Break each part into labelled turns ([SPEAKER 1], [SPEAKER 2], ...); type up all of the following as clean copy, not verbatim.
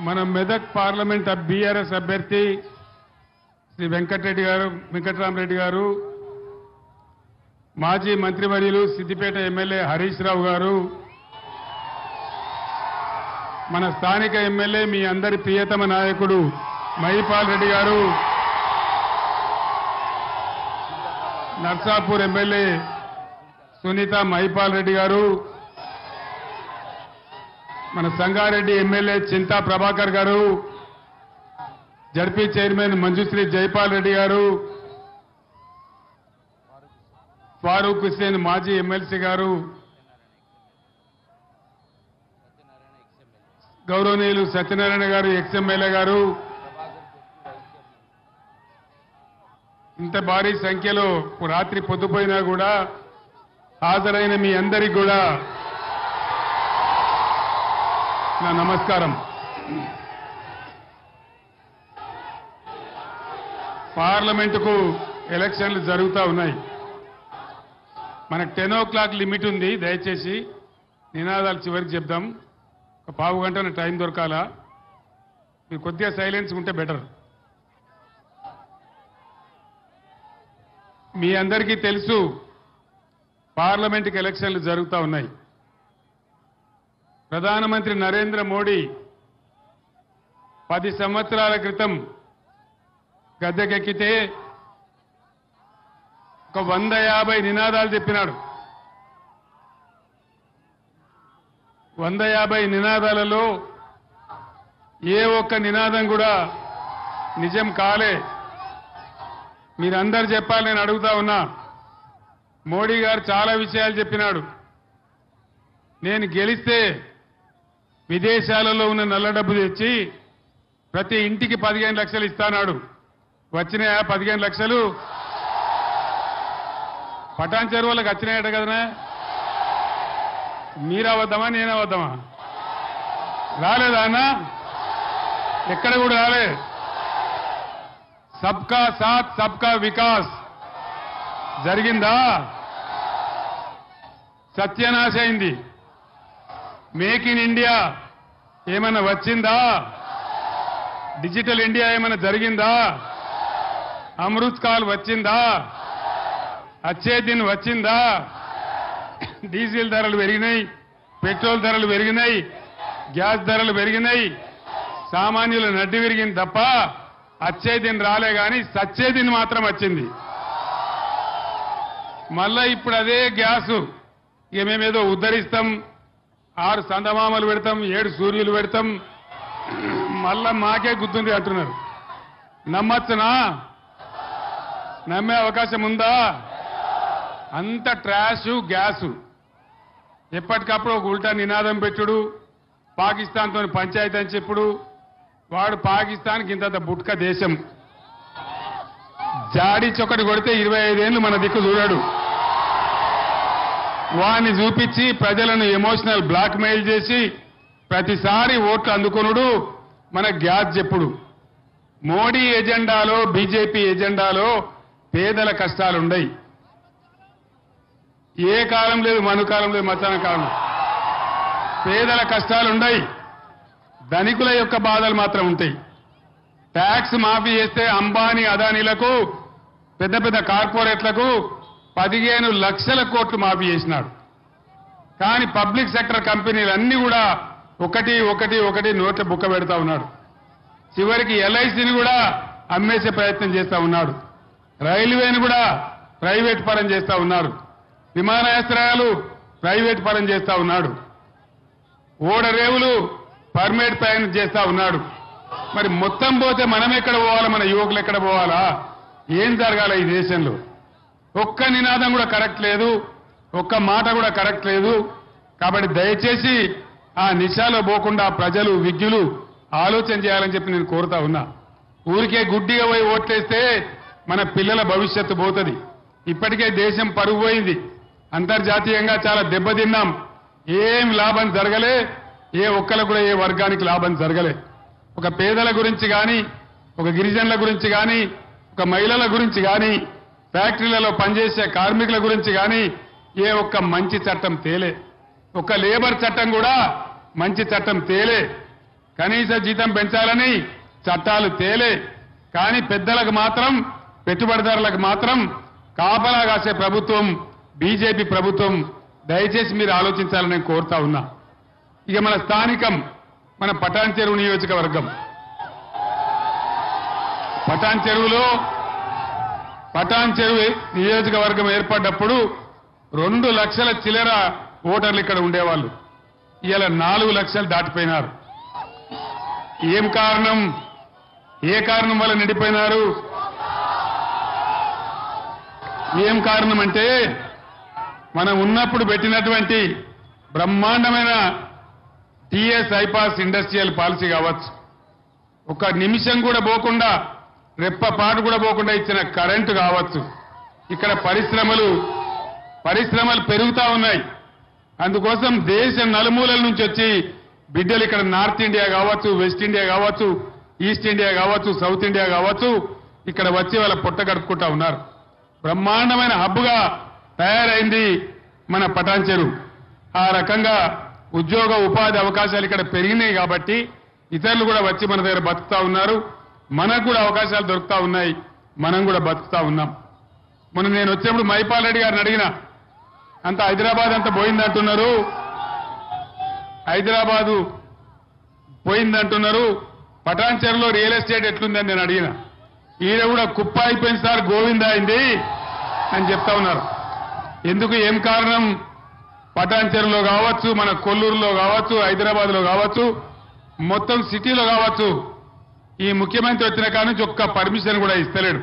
[SPEAKER 1] మన Medak parliament BRS అభ్యర్థి శ్రీ వెంకటరామరెడ్డి గారు, మాజీ మంత్రివర్యులు సిద్దిపేట ఎమ్మెల్యే హరీష్ రావు గారు, మన స్థానిక ఎమ్మెల్యే మీ అందరి ప్రియతమ నాయకుడు మహిపాల్ రెడ్డి గారు, నర్సాపూర్ ఎమ్మెల్యే సునీత మహిపాల్ రెడ్డి గారు, మన సంగారెడ్డి ఎమ్మెల్యే చింతా ప్రభాకర్ గారు, జడ్పీ చైర్మన్ మంజుశ్రీ జైపాల్ రెడ్డి గారు, ఫారూక్ హుస్సేన్ మాజీ ఎమ్మెల్సీ గారు, గౌరవనీయులు సత్యనారాయణ గారు ఎక్స్ఎమ్మెల్యే గారు, ఇంత భారీ సంఖ్యలో రాత్రి పొద్దుపోయినా కూడా హాజరైన మీ అందరికీ కూడా నా నమస్కారం. పార్లమెంటుకు ఎలక్షన్లు జరుగుతూ ఉన్నాయి. మనకు 10 o'clock లిమిట్ ఉంది. దయచేసి నినాదాలు చివరికి చెప్దాం. ఒక పావు గంట టైం దొరకాలా? మీరు కొద్దిగా సైలెన్స్ ఉంటే బెటర్. మీ అందరికీ తెలుసు పార్లమెంటుకి ఎలక్షన్లు జరుగుతూ ఉన్నాయి. ప్రధానమంత్రి నరేంద్ర మోడీ 10 సంవత్సరాల క్రితం గద్దెకెక్కితే ఒక 150 నినాదాలు చెప్పినాడు. 150 నినాదాలలో ఏ ఒక్క నినాదం కూడా నిజం కాలే. మీరందరూ చెప్పాలి, నేను అడుగుతా ఉన్నా. మోడీ గారు చాలా విషయాలు చెప్పినాడు. నేను గెలిస్తే విదేశాలలో ఉన్న నల్ల డబ్బు తెచ్చి ప్రతి ఇంటికి 15 లక్షలు ఇస్తానాడు. వచ్చినాయా 15 లక్షలు? పటాన్ చెరువులకు వచ్చినాయట కదనా? మీరవద్దామా నేనవద్దామా? రాలేదా అన్న? ఎక్కడ కూడా రాలే. సబ్కా సాత్ సబ్కా వికాస్ జరిగిందా? సత్యనాశ అయింది. మేక్ ఇన్ ఇండియా ఏమైనా వచ్చిందా? డిజిటల్ ఇండియా ఏమైనా జరిగిందా? అమృత్ కాల్ వచ్చిందా? అచ్చే దిన్ వచ్చిందా? డీజిల్ ధరలు పెరిగినాయి, పెట్రోల్ ధరలు పెరిగినాయి, గ్యాస్ ధరలు పెరిగినాయి. సామాన్యుల నడ్డి విరిగింది తప్ప అచ్చే దిన్ రాలే గాని సచ్చే దిన్ మాత్రం వచ్చింది. మళ్ళా ఇప్పుడు అదే గ్యాసు ఇక మేమేదో ఉద్ధరిస్తాం, 6 సందమామలు పెడతాం, 7 సూర్యులు పెడతాం, మళ్ళా మాకే గుర్తుంది అంటున్నారు. నమ్మచ్చునా? నమ్మే అవకాశం ఉందా? అంత ట్రాషు గ్యాసు. ఎప్పటికప్పుడు ఒక ఉల్టా నినాదం పెట్టుడు, పాకిస్తాన్తో పంచాయతీ అని చెప్పుడు. వాడు పాకిస్తాన్కి ఇంత బుట్క దేశం. జాడి చొక్కటి కొడితే 25 ఏళ్ళు మన దిక్కు చూడాడు. వాడిని చూపించి ప్రజలను ఎమోషనల్ బ్లాక్ మెయిల్ చేసి ప్రతిసారి ఓట్లు అందుకొనుడు, మన గ్యాస్ చెప్పుడు. మోడీ ఎజెండాలో, బీజేపీ ఎజెండాలో పేదల కష్టాలుండయి. ఏ కాలం లేదు, మనుకాలం లేదు, మచాన కాలం. పేదల కష్టాలుండయి. ధనికుల యొక్క బాధలు మాత్రం ఉంటాయి. ట్యాక్స్ మాఫీ చేస్తే అంబానీ అదానీలకు, పెద్ద పెద్ద కార్పొరేట్లకు 15 లక్షల కోట్లు మాఫీ చేసినాడు. కానీ పబ్లిక్ సెక్టర్ కంపెనీలన్నీ కూడా ఒకటి నోట్ల బుక్క పెడతా ఉన్నాడు. చివరికి ఎల్ఐసిని కూడా అమ్మేసే ప్రయత్నం చేస్తా ఉన్నాడు. రైల్వేని కూడా ప్రైవేట్ పరం చేస్తా ఉన్నాడు. విమానాశ్రయాలు ప్రైవేట్ పరం చేస్తా ఉన్నాడు. ఓడరేవులు పర్మిట్ ప్రయాణం చేస్తా ఉన్నాడు. మరి మొత్తం పోతే మనం ఎక్కడ పోవాలా? మన యువకులు ఎక్కడ పోవాలా? ఏం జరగాల ఈ దేశంలో? ఒక్క నినాదం కూడా కరెక్ట్ లేదు, ఒక్క మాట కూడా కరెక్ట్ లేదు. కాబట్టి దయచేసి ఆ నిశాలో పోకుండా ప్రజలు, విజ్ఞులు ఆలోచన చేయాలని చెప్పి నేను కోరుతా ఉన్నా. ఊరికే గుడ్డిగా పోయి ఓట్లేస్తే మన పిల్లల భవిష్యత్తు పోతుంది. ఇప్పటికే దేశం పరుగు పోయింది. అంతర్జాతీయంగా చాలా దెబ్బతిన్నాం. ఏం లాభం జరగలే. ఏ ఒక్కరికి కూడా ఏ వర్గానికి లాభం జరగలే. ఒక పేదల గురించి కానీ, ఒక గిరిజనుల గురించి కానీ, ఒక మహిళల గురించి కానీ, ఫ్యాక్టరీలలో పనిచేసే కార్మికుల గురించి కానీ ఏ ఒక్క మంచి చట్టం తేలే. ఒక లేబర్ చట్టం కూడా మంచి చట్టం తేలే. కనీస జీతం పెంచాలని చట్టాలు తేలే. కానీ పెద్దలకు మాత్రం, పెట్టుబడిదారులకు మాత్రం కాపలా కాసే ప్రభుత్వం బీజేపీ ప్రభుత్వం. దయచేసి మీరు ఆలోచించాలని నేను కోరుతా ఉన్నా. ఇక మన స్థానికం, మన పటాన్ చెరువు నియోజకవర్గం. పటాన్ చెరువు నియోజకవర్గం ఏర్పడ్డప్పుడు 2 లక్షల చిల్లర ఓటర్లు ఇక్కడ ఉండేవాళ్ళు. ఇవాళ 4 లక్షలు దాటిపోయినారు. ఏం కారణం? ఏ కారణం వల్ల నిండిపోయినారు? ఏం కారణం అంటే మనం ఉన్నప్పుడు పెట్టినటువంటి బ్రహ్మాండమైన టీఎస్ ఐపాస్ ఇండస్ట్రియల్ పాలసీ కావచ్చు, ఒక నిమిషం కూడా పోకుండా, రెప్పపాటు కూడా పోకుండా ఇచ్చిన కరెంటు కావచ్చు. ఇక్కడ పరిశ్రమలు పెరుగుతా ఉన్నాయి. అందుకోసం దేశం నలుమూలల నుంచి వచ్చి బిడ్డలు ఇక్కడ నార్త్ ఇండియా కావచ్చు, వెస్ట్ ఇండియా కావచ్చు, ఈస్ట్ ఇండియా కావచ్చు, సౌత్ ఇండియా కావచ్చు, ఇక్కడ వచ్చి వాళ్ళ పొట్ట గడుపుకుంటా ఉన్నారు. బ్రహ్మాండమైన హబ్గా తయారైంది మన పటాన్ చెరువు. ఆ రకంగా ఉద్యోగ ఉపాధి అవకాశాలు ఇక్కడ పెరిగినాయి కాబట్టి ఇతరులు కూడా వచ్చి మన దగ్గర బతుకుతా ఉన్నారు. మనకు కూడా అవకాశాలు దొరుకుతా ఉన్నాయి. మనం కూడా బతుకుతా ఉన్నాం. మొన్న నేను వచ్చినప్పుడు మైపాల్ రెడ్డి గారిని అడిగిన, అంత హైదరాబాద్ అంతా పోయిందంటున్నారు, హైదరాబాదు పోయిందంటున్నారు, పటాన్ చెరువులో రియల్ ఎస్టేట్ ఎట్లుందని నేను అడిగిన. ఈయన కూడా కుప్ప అయిపోయింది సార్, గోవింద అయింది అని చెప్తా ఉన్నారు. ఎందుకు? ఏం కారణం? పటాన్ చెరువులో కావచ్చు, మన కొల్లూరులో కావచ్చు, హైదరాబాద్లో కావచ్చు, మొత్తం సిటీలో కావచ్చు, ఈ ముఖ్యమంత్రి వచ్చిన కాడ నుంచి ఒక్క పర్మిషన్ కూడా ఇస్తలేడు.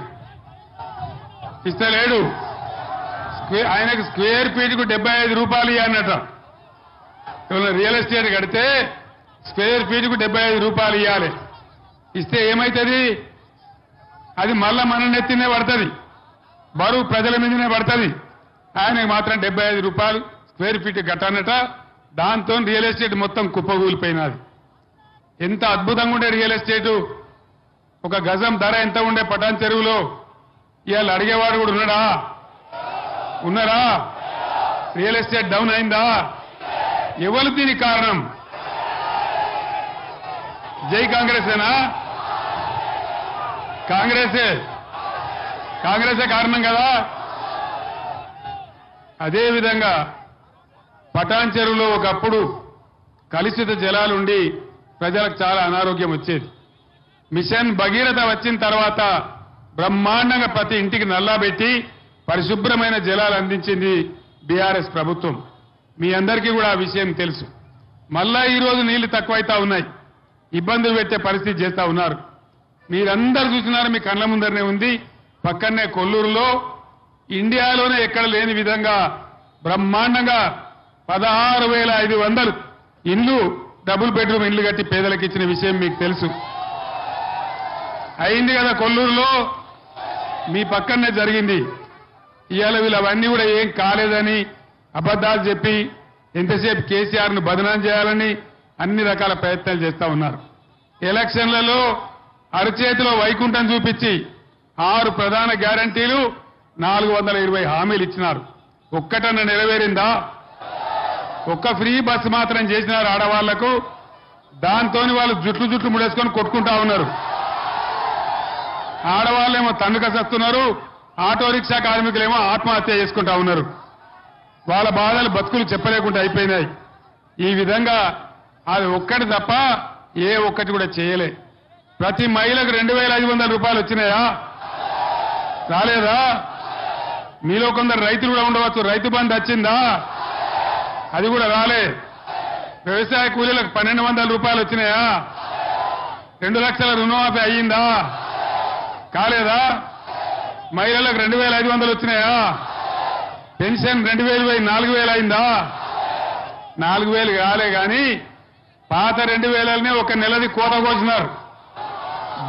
[SPEAKER 1] ఆయనకు స్క్వేర్ ఫీట్కు 75 రూపాయలు ఇవ్వన్నట. రియల్ ఎస్టేట్ కడితే స్క్వేర్ ఫీట్కు 75 రూపాయలు ఇవ్వాలి. ఇస్తే ఏమవుతుంది? అది మళ్ళా మన నెత్తినే పడుతుంది, బరువు ప్రజల మీదనే పడుతుంది. ఆయనకు మాత్రం 75 రూపాయలు స్క్వేర్ ఫీట్ కట్టనట. దాంతో రియల్ ఎస్టేట్ మొత్తం కుప్పగూలిపోయినది. ఎంత అద్భుతంగా ఉండే రియల్ ఎస్టేటు. ఒక గజం ధర ఎంత ఉండే పటాన్ చెరువులో? ఇవాళ అడిగేవాడు కూడా ఉన్నారా? రియల్ ఎస్టేట్ డౌన్ అయిందా? ఎవరు దీనికి కారణం? జై కాంగ్రెసేనా? కాంగ్రెసే కారణం కదా. అదేవిధంగా పటాన్ చెరువులో ఒకప్పుడు కలుషిత జలాలుండి ప్రజలకు చాలా అనారోగ్యం వచ్చేది. మిషన్ భగీరథ వచ్చిన తర్వాత బ్రహ్మాండంగా ప్రతి ఇంటికి నల్లాబెట్టి పరిశుభ్రమైన జలాలు అందించింది బీఆర్ఎస్ ప్రభుత్వం. మీ అందరికీ కూడా ఆ విషయం తెలుసు. మళ్ళా ఈరోజు నీళ్లు తక్కువైతా ఉన్నాయి, ఇబ్బందులు పెట్టే పరిస్థితి చేస్తా ఉన్నారు. మీరందరూ చూస్తున్నారు, మీ కళ్ళ ముందరనే ఉంది. పక్కనే కొల్లూరులో ఇండియాలోనే ఎక్కడ లేని విధంగా బ్రహ్మాండంగా 16,500 ఇండ్లు, డబుల్ బెడ్రూమ్ ఇండ్లు కట్టి పేదలకు ఇచ్చిన విషయం మీకు తెలుసు. అయింది కదా కొల్లూరులో, మీ పక్కనే జరిగింది. ఇవాళ వీళ్ళు అవన్నీ కూడా ఏం కాలేదని అబద్ధాలు చెప్పి ఎంతసేపు కేసీఆర్ను బదనాం చేయాలని అన్ని రకాల ప్రయత్నాలు చేస్తా ఉన్నారు. ఎలక్షన్లలో అరచేతిలో వైకుంఠం చూపించి 6 ప్రధాన గ్యారంటీలు, 420 హామీలు ఇచ్చినారు. ఒక్కటన్నా నెరవేరిందా? ఒక్క ఫ్రీ బస్సు మాత్రం చేసినారు ఆడవాళ్లకు. దాంతో వాళ్ళు జుట్లు ముడేసుకొని కొట్టుకుంటా ఉన్నారు. ఆడవాళ్ళేమో తండ్రిక సస్తున్నారు, ఆటో రిక్షా కార్మికులేమో ఆత్మహత్య చేసుకుంటా ఉన్నారు. వాళ్ళ బాధలు బతుకులు చెప్పలేకుండా అయిపోయినాయి. ఈ విధంగా అది ఒక్కటి తప్ప ఏ ఒక్కటి కూడా చేయలే. ప్రతి మహిళకు 2,500 రూపాయలు వచ్చినాయా? రాలేదా? మీలో కొందరు రైతులు కూడా ఉండవచ్చు, రైతు బంధు వచ్చిందా? అది కూడా రాలే. వ్యవసాయ కూలీలకు 1,200 రూపాయలు వచ్చినాయా? 2 లక్షల రుణమాఫీ అయ్యిందా? కాలేదా? మహిళలకు 2,500 వచ్చినాయా? పెన్షన్ 2,000 4,000 అయిందా? 4,000 కాలే కానీ పాత 2,000నే ఒక నెలది కోత కోసినారు.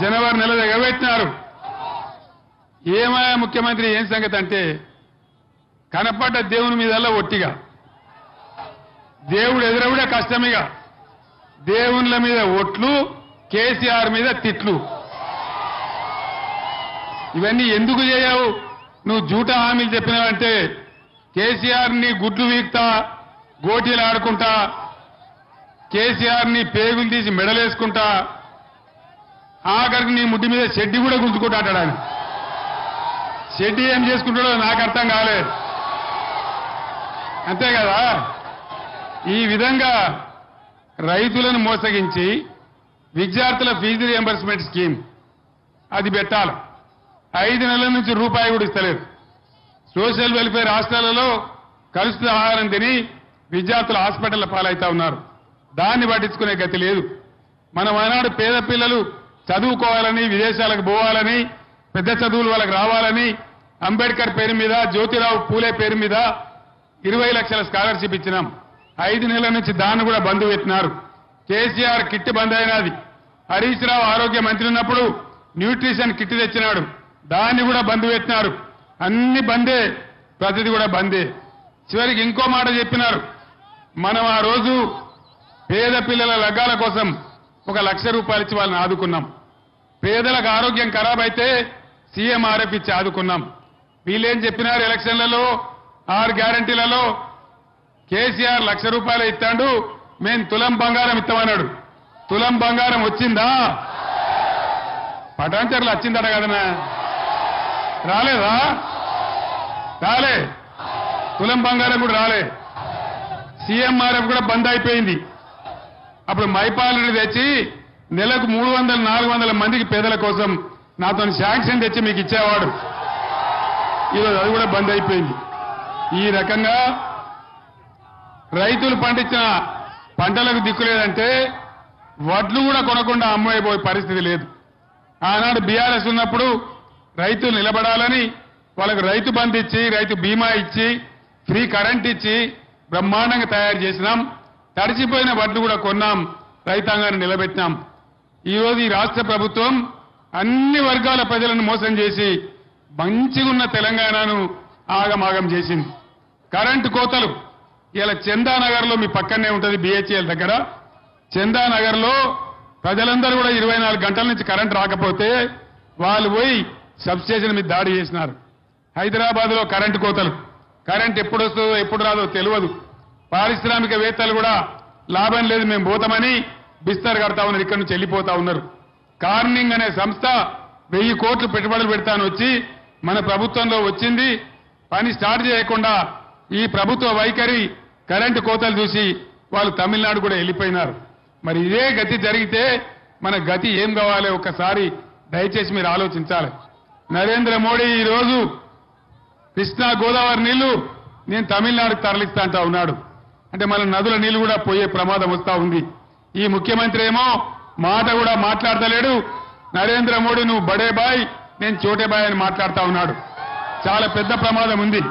[SPEAKER 1] జనవరి నెల ఎగబెట్టినారు. ఏమయ్యా ముఖ్యమంత్రి, ఏం సంగతి అంటే కనపడ్డ దేవుని మీదల్లా ఒట్టిగా, దేవుడు ఎదురవుడే కష్టమిగా, దేవుళ్ళ మీద ఒట్లు, కేసీఆర్ మీద తిట్లు. ఇవన్నీ ఎందుకు చేయవు? నువ్వు జూటా హామీలు చెప్పినావంటే కేసీఆర్ ని గుడ్లు వీక్తా, గోటీలు ఆడుకుంటా, కేసీఆర్ ని పేగులు తీసి మెడలేసుకుంటా ఆఖరికి నీ ముడ్డి మీద షెడ్డి కూడా గుంజుకుంటా అంటాడు ఆయన. షెడ్డి ఏం చేసుకుంటాడో నాకు అర్థం కాలేదు. అంతే కదా, ఈ విధంగా రైతులను మోసగించి విద్యార్థుల ఫీజు రియంబర్స్మెంట్ స్కీమ్ అది పెట్టాలి. 5 నెలల నుంచి రూపాయి కూడా ఇస్తలేదు. సోషల్ వెల్ఫేర్ హాస్టళ్లలో కలుషిత ఆహారం తిని విద్యార్థులు హాస్పిటల్ పాలవుతా ఉన్నారు. దాన్ని పట్టించుకునే గతి లేదు. మనం ఆనాడు పేద పిల్లలు చదువుకోవాలని, విదేశాలకు పోవాలని, పెద్ద చదువులు వాళ్ళకి రావాలని అంబేద్కర్ పేరు మీద, జ్యోతిరావు పూలే పేరు మీద 20 లక్షల స్కాలర్షిప్ ఇచ్చినాం. 5 నెలల నుంచి దాన్ని కూడా బంద్ పెట్టినారు. కేసీఆర్ కిట్ బంద్ అయినది. హరీష్ రావు ఆరోగ్య మంత్రి ఉన్నప్పుడు న్యూట్రిషన్ కిట్ తెచ్చినాడు, దాన్ని కూడా బంద్ పెట్టినారు. అన్ని బందే, ప్రతిది కూడా బందే. చివరికి ఇంకో మాట చెప్పినారు, మనం ఆ రోజు పేద పిల్లల లగ్గాల కోసం 1 లక్ష రూపాయలు ఇచ్చి వాళ్ళని ఆదుకున్నాం. పేదలకు ఆరోగ్యం ఖరాబ్ అయితే సీఎంఆర్ఎఫ్ ఇచ్చి ఆదుకున్నాం. వీళ్ళేం చెప్పినారు ఎలక్షన్లలో, 6 గ్యారంటీలలో కేసీఆర్ 1 లక్ష రూపాయలు ఇస్తాడు, మేము తులం బంగారం ఇస్తామన్నాడు. తులం బంగారం వచ్చిందా? పటాన్చర్లు వచ్చిందట కదనా, రాలేదా? రాలే. తులం బంగారం కూడా రాలే. సీఎంఆర్ఎఫ్ కూడా బంద్ అయిపోయింది. అప్పుడు మైపాలని తెచ్చి నెలకు 300-400 మందికి పేదల కోసం నాతో శాంక్షన్ తెచ్చి మీకు ఇచ్చేవాడు. ఈరోజు అది కూడా బంద్ అయిపోయింది. ఈ రకంగా రైతులు పండించిన పంటలకు దిక్కులేదంటే వడ్లు కూడా కొనకుండా అమ్మైపోయే పరిస్థితి లేదు. ఆనాడు బీఆర్ఎస్ ఉన్నప్పుడు రైతులు నిలబడాలని వాళ్ళకు రైతు బంధు ఇచ్చి, రైతు బీమా ఇచ్చి, ఫ్రీ కరెంట్ ఇచ్చి బ్రహ్మాండంగా తయారు చేసినాం. తడిచిపోయిన వడ్లు కూడా కొన్నాం, రైతాంగాన్ని నిలబెట్టినాం. ఈరోజు ఈ రాష్ట్ర ప్రభుత్వం అన్ని వర్గాల ప్రజలను మోసం చేసి మంచిగున్న తెలంగాణను ఆగమాగం చేసింది. కరెంటు కోతలు ఇలా చందానగర్లో, మీ పక్కనే ఉంటుంది బిహెచ్ఎల్ దగ్గర, చందానగర్లో ప్రజలందరూ కూడా 24 గంటల నుంచి కరెంట్ రాకపోతే వాళ్ళు పోయి సబ్స్టేషన్ మీద దాడి చేసినారు. హైదరాబాద్ లో కరెంటు కోతలు, కరెంట్ ఎప్పుడు వస్తుందో ఎప్పుడు రాదో తెలియదు. పారిశ్రామికవేత్తలు కూడా లాభం లేదు మేము పోతామని బిస్తర్ కడతా ఉన్నారు, ఇక్కడి నుంచి వెళ్ళిపోతా ఉన్నారు. కార్నింగ్ అనే సంస్థ 1000 కోట్లు పెట్టుబడులు పెడతాను వచ్చి మన ప్రభుత్వంలో వచ్చింది. పని స్టార్ట్ చేయకుండా ఈ ప్రభుత్వ వైఖరి, కరెంటు కోతలు చూసి వాళ్ళు తమిళనాడు కూడా వెళ్ళిపోయినారు. మరి ఇదే గతి జరిగితే మన గతి ఏం కావాలి ఒక్కసారి దయచేసి మీరు ఆలోచించాలి. నరేంద్ర మోడీ ఈ రోజు కృష్ణా గోదావరి నీళ్లు నేను తమిళనాడుకు తరలిస్తా అంటా ఉన్నాడు. అంటే మన నదుల నీళ్లు కూడా పోయే ప్రమాదం వస్తా ఉంది. ఈ ముఖ్యమంత్రి ఏమో మాట కూడా మాట్లాడతలేడు. నరేంద్ర మోడీ నువ్వు బడే బాయ్, నేను చోటే బాయ్ అని మాట్లాడుతా ఉన్నాడు. చాలా పెద్ద ప్రమాదం ఉంది.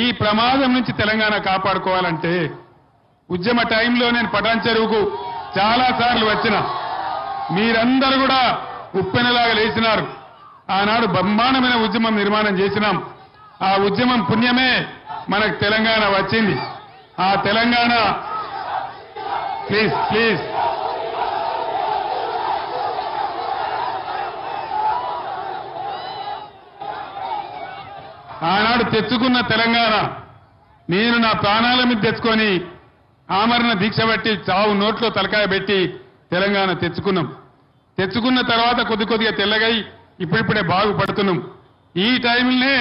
[SPEAKER 1] ఈ ప్రమాదం నుంచి తెలంగాణ కాపాడుకోవాలంటే ఉద్యమ టైంలో నేను పటాన్ చెరువుకు చాలా సార్లు వచ్చిన, మీరందరూ కూడా ఉప్పెనలాగా లేచినారు. ఆనాడు బ్రహ్మాండమైన ఉద్యమం నిర్మాణం చేసినాం. ఆ ఉద్యమం పుణ్యమే మనకు తెలంగాణ వచ్చింది. ఆ తెలంగాణ ప్లీజ్ ప్లీజ్ ఆనాడు తెచ్చుకున్న తెలంగాణ నేను నా ప్రాణాల మీద తెచ్చుకొని ఆమరణ దీక్ష పెట్టి చావు నోట్లో తలకాయ పెట్టి తెలంగాణ తెచ్చుకున్నాం. తెచ్చుకున్న తర్వాత కొద్ది కొద్దిగా తెల్లగై ఇప్పుడిప్పుడే బాగుపడుతున్నాం. ఈ టైంలోనే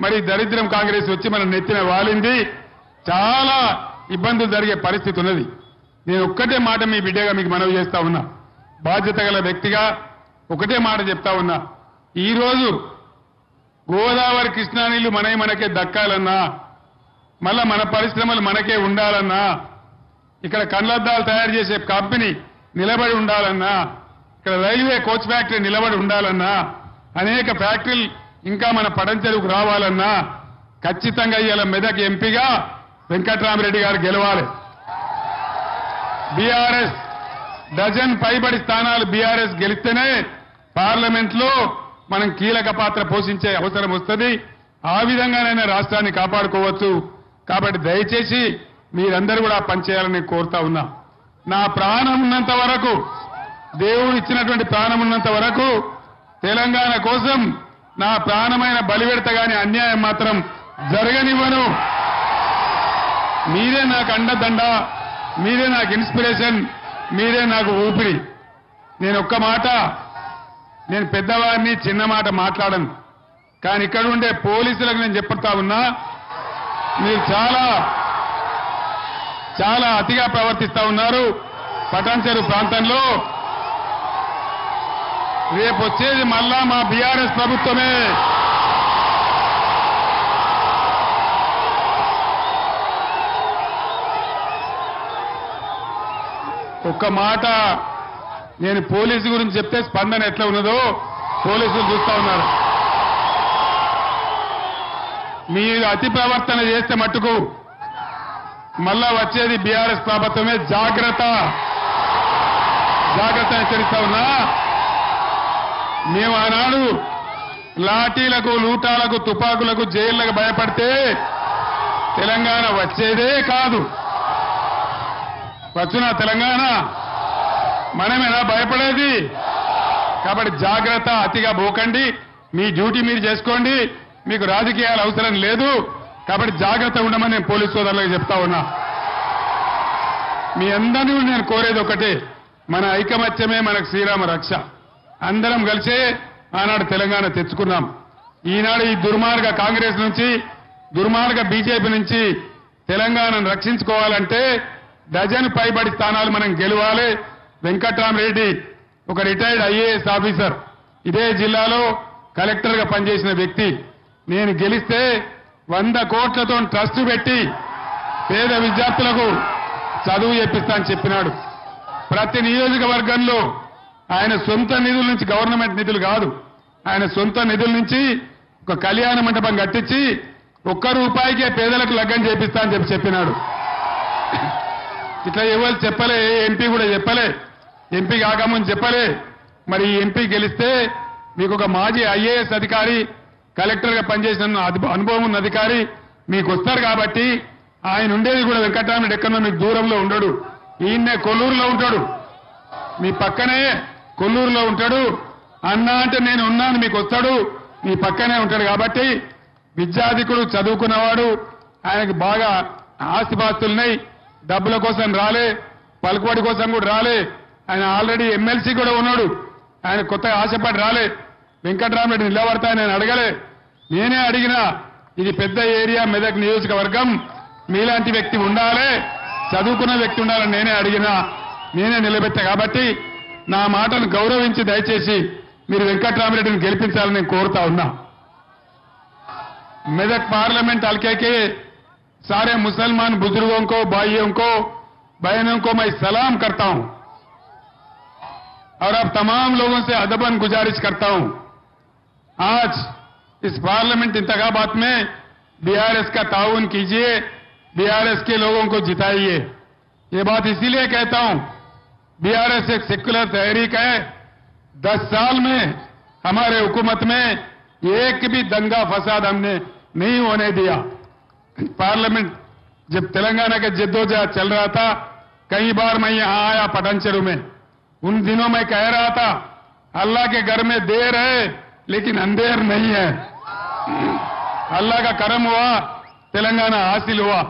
[SPEAKER 1] మరి దరిద్రం కాంగ్రెస్ వచ్చి మనం నెత్తిన వాలింది. చాలా ఇబ్బందులు జరిగే పరిస్థితి ఉన్నది. నేను ఒక్కటే మాట మీ బిడ్డగా మీకు మనవి చేస్తా ఉన్నా, బాధ్యత గల వ్యక్తిగా ఒకటే మాట చెప్తా ఉన్నా. ఈరోజు గోదావరి కృష్ణా నీళ్లు మనకే దక్కాలన్నా, మళ్ళా మన పరిశ్రమలు మనకే ఉండాలన్నా, ఇక్కడ కండ్లద్దాలు తయారు చేసే కంపెనీ నిలబడి ఉండాలన్నా, ఇక్కడ రైల్వే కోచ్ ఫ్యాక్టరీ నిలబడి ఉండాలన్నా, అనేక ఫ్యాక్టరీలు ఇంకా మన పడంచెరుకు రావాలన్నా ఖచ్చితంగా ఇవాళ మెదక్ ఎంపీగా వెంకట్రామరెడ్డి గారు గెలవాలి. బీఆర్ఎస్ డజన్ పైబడి స్థానాలు బీఆర్ఎస్ గెలిస్తేనే పార్లమెంట్ లో మనం కీలక పాత్ర పోషించే అవసరం వస్తుంది. ఆ విధంగానైనా రాష్ట్రాన్ని కాపాడుకోవచ్చు. కాబట్టి దయచేసి మీరందరూ కూడా పనిచేయాలని కోరుతా ఉన్నా. నా ప్రాణం ఉన్నంత వరకు, దేవుడు ఇచ్చినటువంటి ప్రాణం ఉన్నంత వరకు తెలంగాణ కోసం నా ప్రాణమైన బలిపెడత గాని అన్యాయం మాత్రం జరగనివ్వను. మీరే నాకు అండదండ, మీరే నాకు ఇన్స్పిరేషన్, మీరే నాకు ఊపిరి. నేను ఒక్క మాట, నేను పెద్దవారిని చిన్న మాట మాట్లాడను, కానీ ఇక్కడ ఉండే పోలీసులకు నేను చెప్తా ఉన్నా, మీరు చాలా అతిగా ప్రవర్తిస్తా ఉన్నారు. పటాన్చెరు ప్రాంతంలో రేపు వచ్చేది మళ్ళా మా బీఆర్ఎస్ ప్రభుత్వమే. ఒక్క మాట నేను పోలీసు గురించి చెప్తే స్పందన ఎట్లా ఉన్నదో పోలీసులు చూస్తా ఉన్నారు. మీరు అతి ప్రవర్తన చేస్తే మట్టుకు మళ్ళా వచ్చేది బీఆర్ఎస్ ప్రభుత్వమే. జాగ్రత్త హెచ్చరిస్తా ఉన్నా. మేము ఆనాడు లాఠీలకు, లూటాలకు, తుపాకులకు, జైళ్లకు భయపడితే తెలంగాణ వచ్చేదే కాదు. వచ్చునా తెలంగాణ? మనమేనా భయపడేది? కాబట్టి జాగ్రత్త, అతిగా పోకండి. మీ డ్యూటీ మీరు చేసుకోండి. మీకు రాజకీయాలు అవసరం లేదు. కాబట్టి జాగ్రత్త ఉండమని నేను పోలీసు సోదరులకు చెప్తా ఉన్నా. మీ అందరినీ నేను కోరేది ఒకటే, మన ఐకమత్యమే మనకు శ్రీరామ రక్ష. అందరం కలిసే ఆనాడు తెలంగాణ తెచ్చుకున్నాం. ఈనాడు ఈ దుర్మార్గ కాంగ్రెస్ నుంచి, దుర్మార్గ బీజేపీ నుంచి తెలంగాణను రక్షించుకోవాలంటే డజన్ పైబడి స్థానాలు మనం గెలవాలి. వెంకట్రామరెడ్డి ఒక రిటైర్డ్ ఐఏఎస్ ఆఫీసర్, ఇదే జిల్లాలో కలెక్టర్గా పనిచేసిన వ్యక్తి. నేను గెలిస్తే 100 కోట్లతో ట్రస్ట్ పెట్టి పేద విద్యార్థులకు చదువు చెప్పిస్తా అని చెప్పినాడు. ప్రతి నియోజకవర్గంలో ఆయన సొంత నిధుల నుంచి, గవర్నమెంట్ నిధులు కాదు, ఆయన సొంత నిధుల నుంచి ఒక కళ్యాణ మండపం కట్టించి ₹1 పేదలకు లగ్గం చేపిస్తా అని చెప్పినాడు. ఇట్లా ఎవరు చెప్పలే, ఎంపీ కూడా చెప్పలే, ఎంపీ కాకముందు చెప్పలే. మరి ఈ ఎంపీ గెలిస్తే మీకు ఒక మాజీ ఐఏఎస్ అధికారి, కలెక్టర్గా పనిచేసిన అనుభవం ఉన్న అధికారి మీకు వస్తారు. కాబట్టి ఆయన ఉండేది కూడా వెంకటరామరెడ్డి ఎక్కడో మీకు దూరంలో ఉండడు, ఈయన్నే కొల్లూరులో ఉంటాడు, మీ పక్కనే కొల్లూరులో ఉంటాడు. అన్నా అంటే నేను ఉన్నాను మీకు వస్తాడు, మీ పక్కనే ఉంటాడు. కాబట్టి విద్యాధికుడు, చదువుకున్నవాడు, ఆయనకు బాగా ఆస్తిపాస్తులున్నాయి. డబ్బుల కోసం రాలే, పలుకుబడి కోసం కూడా రాలే. ఆయన ఆల్రెడీ ఎమ్మెల్సీ కూడా ఉన్నాడు. ఆయన కొత్తగా ఆశపడి రాలే. వెంకటరామరెడ్డి నిలబడతా నేను అడగలే, నేనే అడిగినా. ఇది పెద్ద ఏరియా, మెదక్ నియోజకవర్గం, మీలాంటి వ్యక్తి ఉండాలి, చదువుకున్న వ్యక్తి ఉండాలని నేనే అడిగినా, నేనే నిలబెట్టా. కాబట్టి నా మాటను గౌరవించి దయచేసి మీరు వెంకటరామరెడ్డిని గెలిపించాలని నేను కోరుతా ఉన్నా. మెదక్ पार्लियामेंट हल्के के सारे मुसलमान बुजुर्गों को, भाइयों को, बहनों को मैं सलाम करता हूं और अब तमाम लोगों से अदबन गुजारिश करता हूं, आज इस पार्लियामेंट इंतखाबात में बीआरएस का ताउन कीजिए, बीआरएस के लोगों को जिताइए। ये बात इसीलिए कहता हूं, बीआरएस एक सेक्युलर तहरीक है। 10 साल में हमारे हुकूमत में एक भी दंगा फसाद हमने नहीं होने दिया। पार्लियामेंट जब तेलंगाना के जद्दोजहद चल रहा था, कई बार मैं यहां आया पटानचेरू में, उन दिनों में कह रहा था अल्लाह के घर में देर है लेकिन अंधेर नहीं है। अल्लाह का करम हुआ, तेलंगाना हासिल हुआ।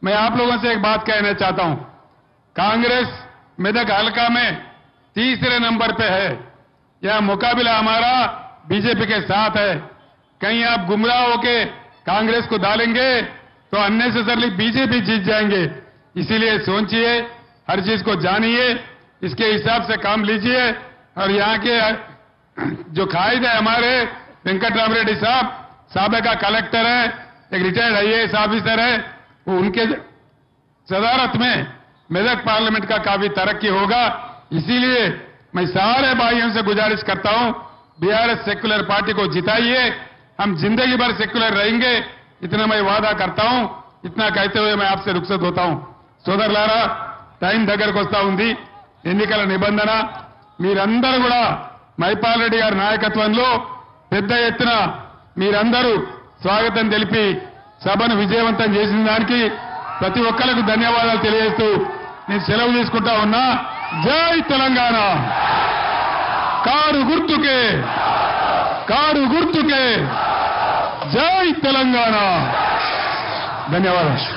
[SPEAKER 1] मैं आप लोगों से एक बात कहना चाहता हूं, कांग्रेस मेदक हल्का में 3रे नंबर पे है। यह मुकाबला हमारा बीजेपी के साथ है। कहीं आप गुमराह होके कांग्रेस को डालेंगे तो अननेसेसरली बीजेपी जीत जाएंगे। इसीलिए सोचिए, हर चीज को जानिए, इसके हिसाब से काम लीजिए। और यहां के जो कायद है हमारे वेंकटरामरेड्डी साहब, साबिका कलेक्टर है, एक रिटायर्ड आईएएस ऑफिसर है, वो उनके सदारत में मेदक पार्लियामेंट का काफी तरक्की होगा। इसीलिए मैं सारे भाइयों से गुजारिश करता हूं, बीआरएस सेक्युलर पार्टी को जिताइए। हम जिंदगी भर सेक्युलर रहेंगे, इतना मैं वादा करता हूं। इतना कहते हुए मैं आपसे रुखसत होता हूं। సోదరులారా, టైం దగ్గరకు వస్తా ఉంది, ఎన్నికల నిబంధన. మీరందరూ కూడా మైపాల్ రెడ్డి గారి నాయకత్వంలో పెద్ద ఎత్తున మీరందరూ స్వాగతం తెలిపి సభను విజయవంతం చేసిన దానికి ప్రతి ఒక్కరికి ధన్యవాదాలు తెలియజేస్తూ నేను సెలవు తీసుకుంటా ఉన్నా. జై తెలంగాణ. కారు గుర్తుకే, కారు గుర్తుకే, జై తెలంగాణ. ధన్యవాదాలు.